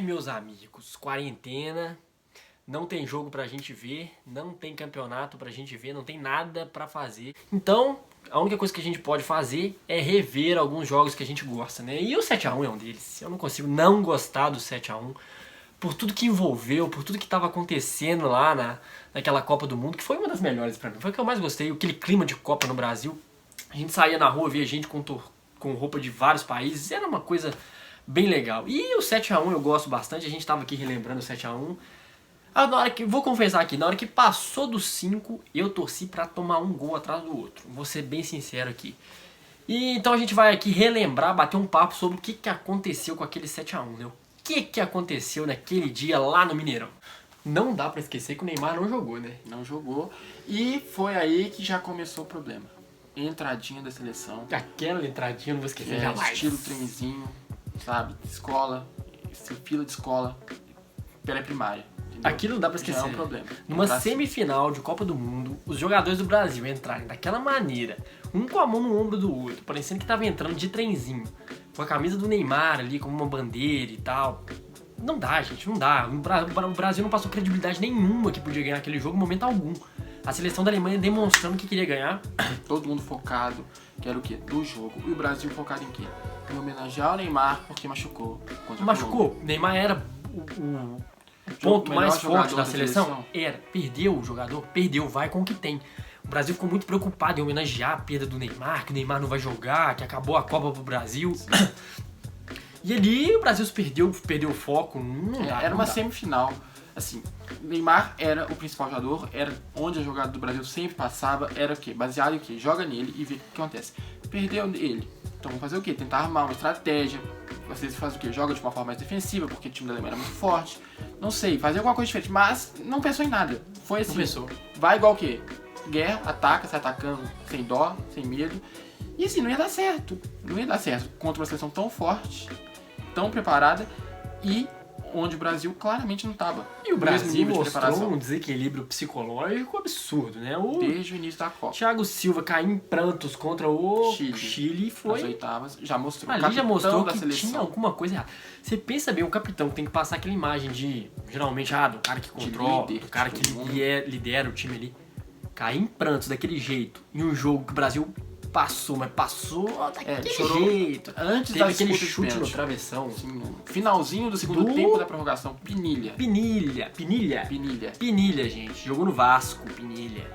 Meus amigos, quarentena, não tem jogo pra gente ver, não tem campeonato pra gente ver, não tem nada pra fazer. Então, a única coisa que a gente pode fazer é rever alguns jogos que a gente gosta, né? E o 7x1 é um deles. Eu não consigo não gostar do 7x1 por tudo que envolveu, por tudo que estava acontecendo lá naquela Copa do Mundo, que foi uma das melhores pra mim. Foi o que eu mais gostei, aquele clima de Copa no Brasil. A gente saía na rua, via gente com roupa de vários países, era uma coisa bem legal. E o 7x1 eu gosto bastante, a gente tava aqui relembrando o 7x1. Vou confessar aqui, na hora que passou dos 5, eu torci pra tomar um gol atrás do outro. Vou ser bem sincero aqui. E então a gente vai aqui relembrar, bater um papo sobre o que aconteceu com aquele 7x1, né? O que aconteceu naquele dia lá no Mineirão. Não dá pra esquecer que o Neymar não jogou, né? Não jogou. E foi aí que já começou o problema. Entradinha da seleção. Aquela entradinha, não vou esquecer jamais. Estilo trenzinho, sabe? Escola, fila de escola, pré-primária. Aquilo não dá pra esquecer. Já é um problema. Numa semifinal de Copa do Mundo, os jogadores do Brasil entrarem daquela maneira, um com a mão no ombro do outro, parecendo que tava entrando de trenzinho, com a camisa do Neymar ali como uma bandeira e tal. Não dá, gente, não dá. O Brasil não passou credibilidade nenhuma que podia ganhar aquele jogo em momento algum. A seleção da Alemanha demonstrando que queria ganhar. Todo mundo focado, que era o quê? Do jogo. E o Brasil focado em quê? Em homenagear o Neymar porque machucou. Machucou. Neymar era o ponto mais forte da seleção. Perdeu o jogador, perdeu, vai com o que tem. O Brasil ficou muito preocupado em homenagear a perda do Neymar, que o Neymar não vai jogar, que acabou a Copa pro Brasil. E ali o Brasil perdeu o foco. Era uma semifinal. Assim, Neymar era o principal jogador, era onde a jogada do Brasil sempre passava, era o quê? Baseado em quê? Joga nele e vê o que acontece. Perdeu ele. Então vamos fazer o quê? Tentar armar uma estratégia. Vocês fazem o quê? Joga de uma forma mais defensiva, porque o time da Alemanha era muito forte. Não sei, fazer alguma coisa diferente, mas não pensou em nada. Foi assim, vai igual o quê? Guerra, ataca, sai atacando sem dó, sem medo. E assim, não ia dar certo. Não ia dar certo contra uma seleção tão forte, tão preparada e onde o Brasil claramente não estava. E o Brasil mostrou um desequilíbrio psicológico absurdo, né? Desde o início da Copa. Thiago Silva caiu em prantos contra o Chile foi... Nas oitavas, já mostrou. Ali já mostrou que tinha alguma coisa errada. Você pensa bem, o capitão tem que passar aquela imagem de, geralmente, do cara que controla, do cara que lidera o time ali. Cair em prantos daquele jeito, em um jogo que o Brasil passou daquele jeito. Antes teve aquele chute no travessão. Sim, finalzinho do segundo tempo da prorrogação. Pinilha, gente. Jogou no Vasco, Pinilha.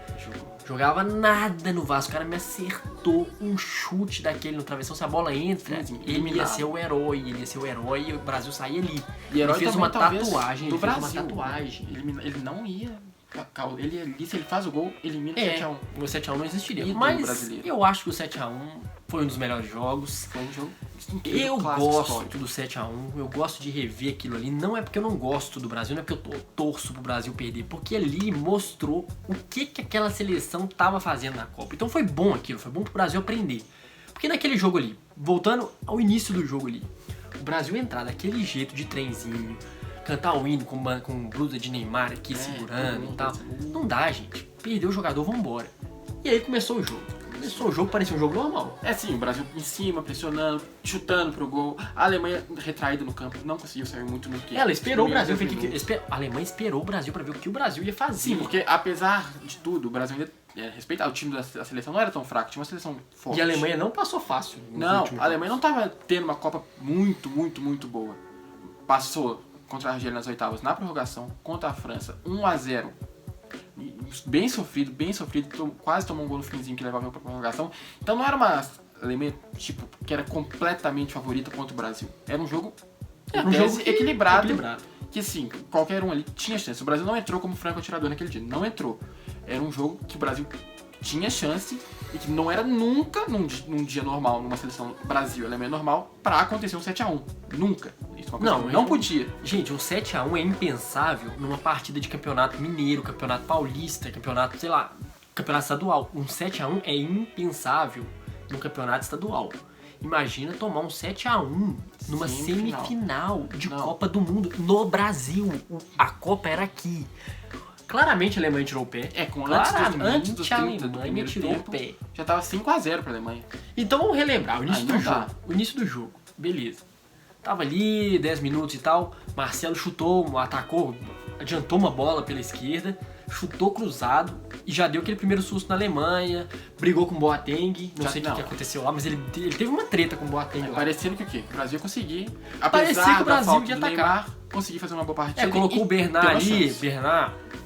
Jogava nada no Vasco. O cara me acertou um chute daquele no travessão. Se a bola entra, ele ia ser o herói. E o Brasil saía ali. E ele fez uma tatuagem. Ele não ia... se ele faz o gol, elimina o 7x1. O 7x1 não existiria. Mas eu acho que o 7x1 foi um dos melhores jogos. Foi um jogo incrível. Eu gosto do 7x1, eu gosto de rever aquilo ali. Não é porque eu não gosto do Brasil, não é porque eu torço pro Brasil perder. Porque ali mostrou o que aquela seleção tava fazendo na Copa. Então foi bom aquilo, foi bom pro Brasil aprender. Porque naquele jogo ali, voltando ao início do jogo ali, o Brasil entrar daquele jeito de trenzinho, cantar o hino com blusa de Neymar aqui segurando e tal. Não dá, gente. Perdeu o jogador, vambora. E aí começou o jogo. Parecia um jogo normal. O Brasil em cima, pressionando, chutando pro gol. A Alemanha retraída no campo, não conseguiu sair muito no que. Ela esperou o Brasil. A Alemanha esperou o Brasil pra ver o que o Brasil ia fazer. Sim, porque apesar de tudo, o Brasil ainda respeitar o time da seleção não era tão fraco, tinha uma seleção forte. E a Alemanha não passou fácil. Não, a Alemanha não tava tendo uma Copa muito boa. Passou contra a Argélia nas oitavas, na prorrogação, contra a França, 1x0. Bem sofrido, quase tomou um gol no finzinho que levava para a prorrogação. Então não era uma Alemanha que era completamente favorita contra o Brasil. Era um jogo equilibrado. Que assim, qualquer um ali tinha chance. O Brasil não entrou como franco atirador naquele dia, não entrou. Era um jogo que o Brasil tinha chance e que não era nunca num dia normal, numa seleção Brasil e Alemanha normal, pra acontecer um 7x1. Nunca. Isso é uma coisa que não podia. Gente, um 7x1 é impensável numa partida de campeonato mineiro, campeonato paulista, campeonato estadual. Um 7x1 é impensável num campeonato estadual. Imagina tomar um 7x1 numa semifinal de Copa do Mundo no Brasil. A Copa era aqui. Claramente a Alemanha tirou o pé. Antes dos 30 do primeiro tempo, já tava 5x0 pra Alemanha. Então vamos relembrar o início do jogo. Beleza. Tava ali, 10 minutos e tal, Marcelo chutou, atacou, adiantou uma bola pela esquerda, chutou cruzado e já deu aquele primeiro susto na Alemanha, brigou com o Boateng, não sei o que aconteceu lá, mas ele teve uma treta com o Boateng lá. Parecendo que o quê? O Brasil ia conseguir, Parecia que apesar o da Brasil falta ia do atacar. Neymar, conseguir fazer uma boa partida. Colocou o Bernard ali,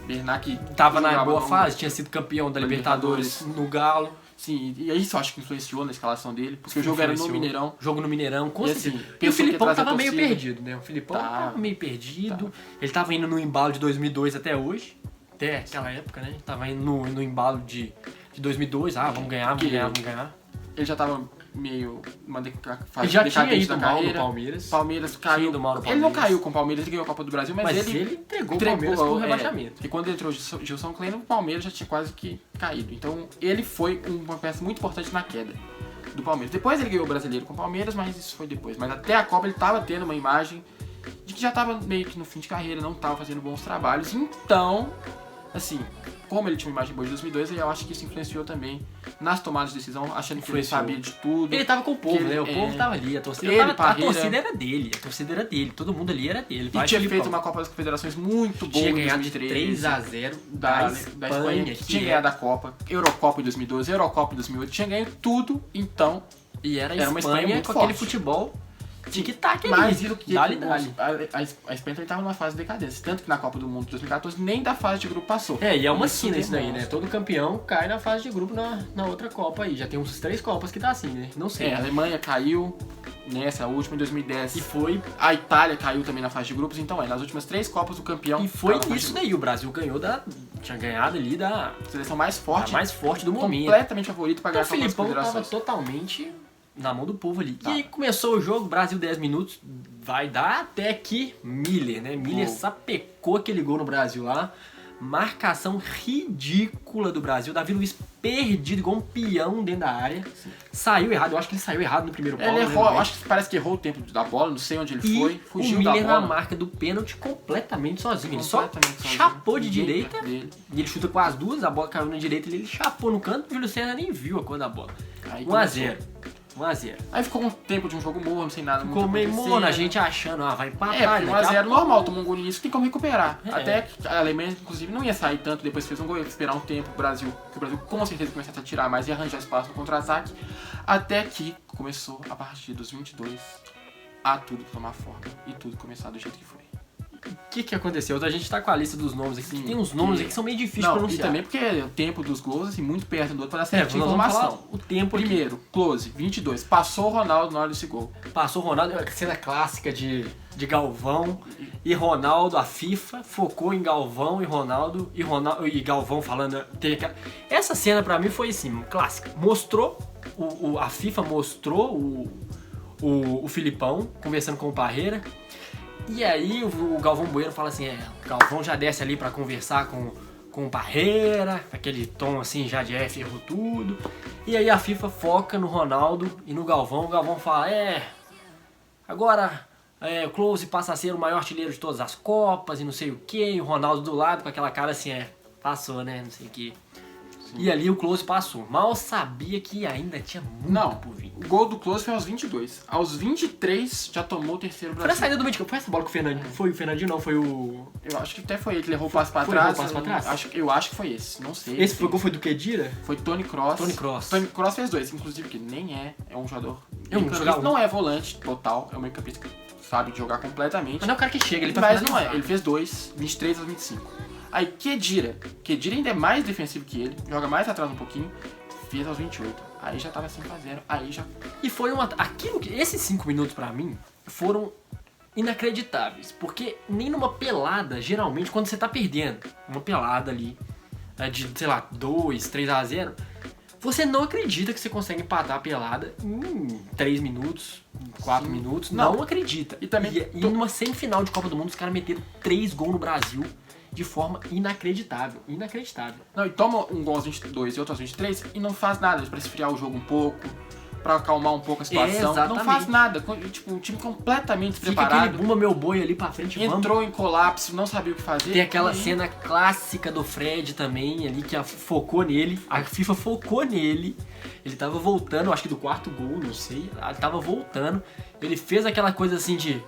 Bernard que tava na jogava boa no- fase, tinha sido campeão da Libertadores no Galo. Sim, e isso eu acho que influenciou na escalação dele, porque o jogo era no Influenciou. Mineirão. Jogo no Mineirão, com E certeza. assim, E o pensou que ia Filipão trazer tava a meio torcida. perdido, né? O Filipão tava meio perdido. Tava. Ele tava indo no embalo de 2002 até hoje. Até aquela época, né? Ele tava indo no embalo de 2002. Ah, vamos ganhar, vamos ganhar. Ele já tava meio numa fase Ele já tinha decadente ido da mal no carreira. Palmeiras. Palmeiras Tinha caiu. ido mal no Ele não Palmeiras. caiu com o Palmeiras, ele ganhou a Copa do Brasil, mas ele entregou o Palmeiras pro rebaixamento. E quando entrou o Gilson Kleina, o Palmeiras já tinha quase que caído. Então ele foi uma peça muito importante na queda do Palmeiras. Depois ele ganhou o Brasileiro com o Palmeiras, mas isso foi depois. Mas até a Copa ele tava tendo uma imagem de que já tava meio que no fim de carreira, não tava fazendo bons trabalhos. Então, assim, como ele tinha uma imagem boa de 2002, eu acho que isso influenciou também nas tomadas de decisão, achando que ele Influenciou. sabia de tudo. Ele tava com o povo, Que ele- né? O povo tava ali, a torcida, Ele, a Parreira. torcida era dele, a torcida era dele, todo mundo ali era dele. E Vai, tinha Filipão. feito uma Copa das Confederações muito boa Tinha em ganhado de 2013. 3-0 da Espanha, Espanha, que tinha ganhado a Copa, Eurocopa em 2012, Eurocopa em 2008, tinha ganho tudo, então, E era a Era uma Espanha Espanha muito com aquele forte. futebol tic-tac ali. mais do que Dali. a Espanha também estava numa fase de decadência, tanto que na Copa do Mundo de 2014 nem da fase de grupo passou. É, e é uma Isso sina isso daí, né? demonstra. Todo campeão cai na fase de grupo na outra Copa aí. Já tem uns 3 Copas que tá assim, né? Não sei. A Alemanha caiu nessa última em 2010. E foi, A Itália caiu também na fase de grupos, então nas últimas 3 Copas o campeão e foi tava na fase isso de daí. O Brasil ganhou tinha ganhado ali da grupos. Seleção mais forte, mais forte do momento. completamente favorito para Então ganhar o a Copa das Filipão tava Confederações. totalmente na mão do povo ali. Tá. E aí começou o jogo, Brasil 10 minutos, vai dar até que Miller, né? Miller Gol. sapecou aquele gol no Brasil lá. Marcação ridícula do Brasil. Davi Luiz perdido, igual um peão dentro da área. Saiu errado, eu acho que ele saiu errado no primeiro pau. Ele né, errou, no meio. acho que parece que errou o tempo da bola, não sei onde ele E foi, fugiu o da Miller bola. na marca do pênalti completamente sozinho. Ele só Completamente sozinho. chapou de Ninguém direita. perto dele. E ele chuta com as duas, a bola caiu na direita, ele chapou no canto, o Júlio César nem viu a cor da bola. Aí 1-0. 1-0. Aí ficou um tempo de um jogo morno, sem nada Ficou muito meio acontecendo. morno, a gente achando, vai empatar. É, porque daqui a 1x0 pouco- normal, tomou um gol no início, tem como recuperar. É. Até que a Alemanha, inclusive, não ia sair tanto, depois fez um gol, ia esperar um tempo, que o Brasil com certeza começasse a tirar mais e arranjar espaço no contra-ataque. Até que começou, a partir dos 22, a tudo tomar forma e tudo começar do jeito que foi. O que aconteceu? A gente tá com a lista dos nomes aqui. Sim, Tem uns nomes que- aqui que são meio difíceis de Não, e pronunciar. também porque o tempo dos gols, assim, muito perto do outro, para dar É, certinho nós vamos informação. falar o tempo aqui. Primeiro, close, 22. Passou o Ronaldo na hora desse gol. Passou o Ronaldo, a cena clássica de Galvão e Ronaldo, a FIFA focou em Galvão e Ronaldo e Galvão falando. Essa cena pra mim foi assim, clássica. Mostrou, a FIFA mostrou o Filipão conversando com o Parreira. E aí o Galvão Bueno fala assim, o Galvão já desce ali pra conversar com o Parreira, aquele tom assim já de errou tudo. E aí a FIFA foca no Ronaldo e no Galvão. O Galvão fala, agora o Klose passa a ser o maior artilheiro de todas as Copas e não sei o que. E o Ronaldo do lado com aquela cara assim, passou, né, não sei o que. E ali o Klose passou. Mal sabia que ainda tinha muito por vir. O gol do Klose foi aos 22. Aos 23 já tomou o terceiro Foi a Brasil. saída do meio de campo. Foi essa bola que o Fernandinho... Foi o Fernandinho, não, foi o... Eu acho que até foi ele que levou o passe pra Foi, trás. levou o passe pra trás? Eu acho que foi esse, não sei. Esse gol foi do Kedira? Foi Tony Kroos. Tony Kroos. Tony Kroos fez 2, inclusive que nem é um jogador. É um meio-campista, jogador. não é volante total, é um meio-campista que sabe jogar completamente. Mas não é o cara que chega, ele tá Mas não finalizando. é, ele fez 2, 23 aos 25. Aí Kedira ainda é mais defensivo que ele, joga mais atrás um pouquinho, fez aos 28. Aí já tava 5-0, aí já... E foi esses 5 minutos pra mim foram inacreditáveis. Porque nem numa pelada, geralmente, quando você tá perdendo, uma pelada ali, de, sei lá, 2, 3-0, você não acredita que você consegue empatar a pelada em 3 minutos, 4 minutos. Não acredita. E também- E numa semifinal de Copa do Mundo, os caras meteram 3 gols no Brasil de forma inacreditável. Inacreditável. Não, e toma um gol aos 22 e outro aos 23 e não faz nada pra esfriar o jogo um pouco, pra acalmar um pouco a situação. Não faz nada. Tipo, um time completamente despreparado. Fica aquele bumba meu boi ali pra frente. Entrou em colapso, não sabia o que fazer. Tem aquela cena clássica do Fred também ali, que focou nele. A FIFA focou nele. Ele tava voltando, acho que do quarto gol, não sei. Ele tava voltando. Ele fez aquela coisa assim de...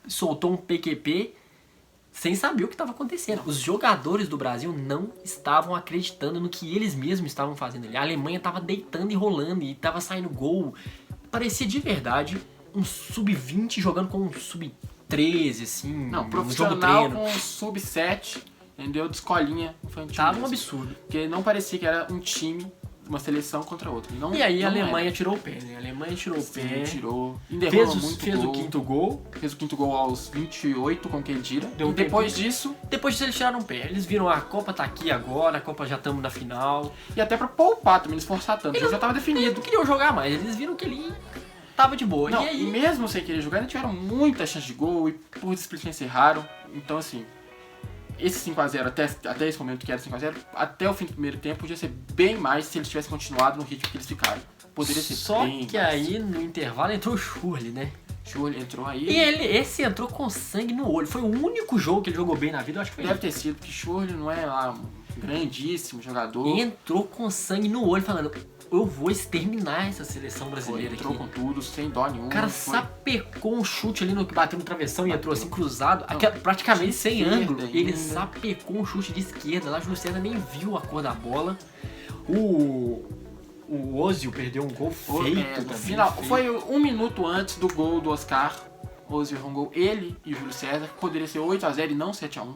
soltou um PQP sem saber o que estava acontecendo. Os jogadores do Brasil não estavam acreditando no que eles mesmos estavam fazendo ali. A Alemanha estava deitando e rolando e estava saindo gol. Parecia de verdade um sub-20 jogando com um sub-13, assim. Não, profissional com um sub-7, entendeu? De escolinha infantil. Tava um absurdo. Porque não parecia que era um time, uma seleção contra outra. Não, e aí não a Alemanha tirou o pé, né? A Alemanha tirou o pé. Tirou. Fez o quinto gol. Fez o quinto gol aos 28 com o Kedira. E depois disso eles tiraram o pé. Eles viram a Copa tá aqui agora, a Copa já estamos na final. E até pra poupar também, eles forçar tanto. Já tava definido. Eles não queriam jogar mais, eles viram que ele tava de boa. Não, e aí... mesmo sem querer jogar, eles tiveram muita chance de gol e por displicência erraram. Então assim, esse 5x0 até esse momento que era 5x0, até o fim do primeiro tempo podia ser bem mais se eles tivessem continuado no ritmo que eles ficaram. Poderia ser só bem que mais. Aí no intervalo entrou o Schürrle, né? Schürrle entrou aí. E esse entrou com sangue no olho. Foi o único jogo que ele jogou bem na vida, eu acho que foi. Deve ter sido, porque Schürrle não é lá um grandíssimo jogador. Entrou com sangue no olho, falando: eu vou exterminar essa seleção brasileira. Entrou aqui. com tudo, sem dó nenhuma. O cara sapecou um chute ali no que bateu no travessão e entrou assim cruzado, praticamente sem ângulo. Ele sapecou um chute de esquerda lá, Júlio César nem viu a cor da bola. O Ozil perdeu um gol feito no final. Foi 1 minuto antes do gol do Oscar. O Ozil errou um gol, ele e o Júlio César, que poderia ser 8x0 e não 7x1.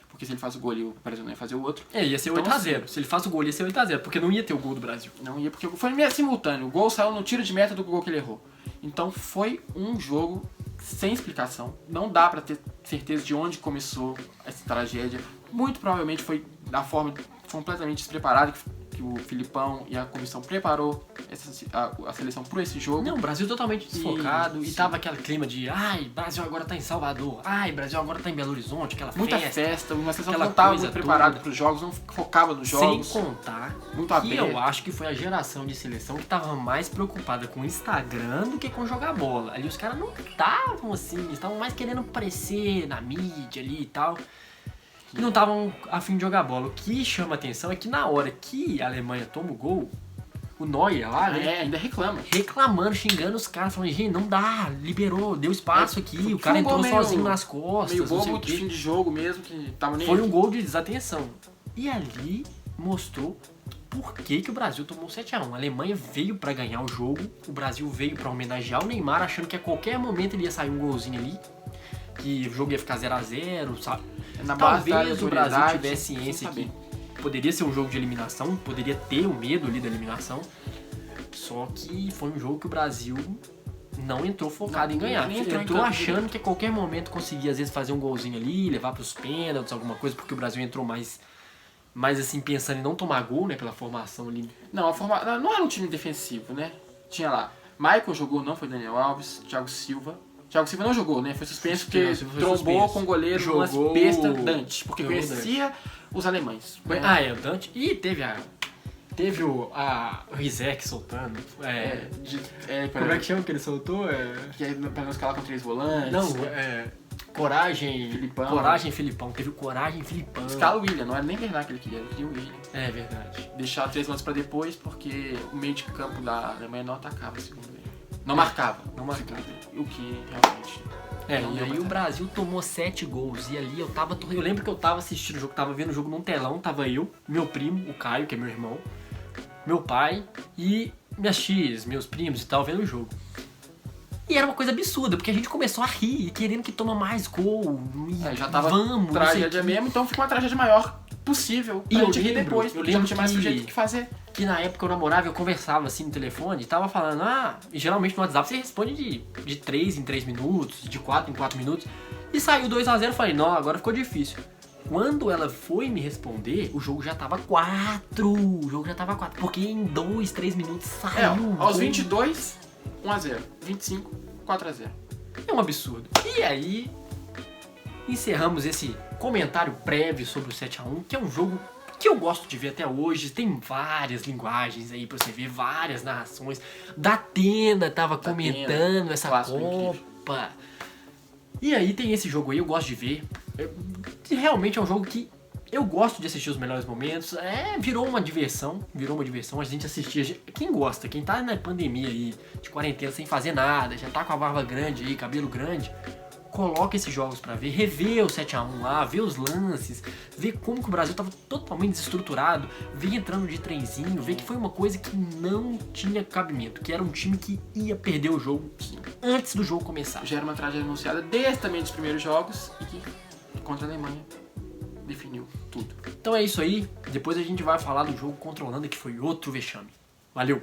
Porque se ele faz o gol ali, o Brasil não ia fazer o outro. Ia ser 8x0. Se ele faz o gol, ia ser 8x0, porque não ia ter o gol do Brasil. Não ia, porque foi meio simultâneo. O gol saiu no tiro de meta do gol que ele errou. Então foi um jogo sem explicação. Não dá pra ter certeza de onde começou essa tragédia. Muito provavelmente foi da forma completamente despreparada que o Filipão e a comissão preparou a seleção para esse jogo. Não, o Brasil totalmente desfocado. E tava aquele clima de Brasil agora tá em Salvador, Brasil agora tá em Belo Horizonte, aquela muita festa, uma seleção que não tava muito preparada para os jogos, não focava nos jogos. Sem contar muito que eu acho que foi a geração de seleção que tava mais preocupada com o Instagram do que com jogar bola. Ali os caras não estavam assim, eles estavam mais querendo aparecer na mídia ali e tal. E não estavam a fim de jogar bola. O que chama atenção é que na hora que a Alemanha toma o gol, o Neuer lá, né? Ainda reclama. Reclamando, xingando os caras, falando: gente, não dá, liberou, deu espaço aqui, o cara entrou sozinho nas costas. Meio bobo de fim de jogo mesmo, que tava nem. Foi um gol de desatenção. E ali mostrou por que o Brasil tomou 7x1. A Alemanha veio pra ganhar o jogo, o Brasil veio pra homenagear o Neymar, achando que a qualquer momento ele ia sair um golzinho ali, que o jogo ia ficar 0x0, sabe? Talvez o Brasil tivesse ciência que poderia ser um jogo de eliminação, poderia ter o medo ali da eliminação, só que foi um jogo que o Brasil não entrou focado em ganhar. Entrou achando que a qualquer momento conseguia às vezes fazer um golzinho ali, levar pros pênaltis, alguma coisa, porque o Brasil entrou mais assim, pensando em não tomar gol, né, pela formação ali. Não, não era um time defensivo, né? Tinha lá, Michael jogou, não foi Daniel Alves, Thiago Silva não jogou, né? Foi suspenso porque trombou com o goleiro no lance besta Dante, porque conhecia os alemães. O Dante. E teve o Rizek soltando. Como é que chama que ele soltou? Que é pra não escalar com 3 volantes. Não, Coragem Filipão. Teve o Coragem Filipão. Escala o William, não era nem Bernard que ele queria o William. É verdade. Deixar 3 volantes pra depois, porque o meio de campo da Alemanha não atacava, segundo ele. Não marcava. O que realmente... E aí o Brasil tomou 7 gols. E ali eu lembro que eu tava assistindo o jogo, tava vendo o jogo num telão, tava eu, meu primo, o Caio, que é meu irmão, meu pai e minhas tias, meus primos e tal, vendo o jogo. E era uma coisa absurda, porque a gente começou a rir, querendo que toma mais gol. Já tava tragédia mesmo, então fica uma tragédia maior possível. E eu rir depois, eu lembro que tinha mais jeito que fazer. Que na época eu namorava, eu conversava assim no telefone e tava falando, e geralmente no WhatsApp você responde de 3 em 3 minutos, de 4 em 4 minutos. E saiu 2x0, eu falei, não, agora ficou difícil. Quando ela foi me responder, o jogo já tava 4. Porque em 2, 3 minutos saiu. Aos 22, 1x0. 25, 4x0. É um absurdo. E aí, encerramos esse comentário prévio sobre o 7x1, que é um jogo que eu gosto de ver até hoje. Tem várias linguagens aí pra você ver, várias narrações. Datena tava comentando essa Copa. E aí tem esse jogo aí, eu gosto de ver. Realmente é um jogo que eu gosto de assistir os melhores momentos. Virou uma diversão. A gente assistia. Quem gosta, quem tá na pandemia aí, de quarentena, sem fazer nada, já tá com a barba grande aí, cabelo grande, coloca esses jogos pra ver, rever o 7x1 lá, ver os lances, ver como que o Brasil tava totalmente desestruturado, ver entrando de trenzinho, ver que foi uma coisa que não tinha cabimento, que era um time que ia perder o jogo antes do jogo começar. Já era uma tragédia anunciada desde também dos primeiros jogos e que contra a Alemanha definiu tudo. Então é isso aí, depois a gente vai falar do jogo contra a Holanda, que foi outro vexame. Valeu!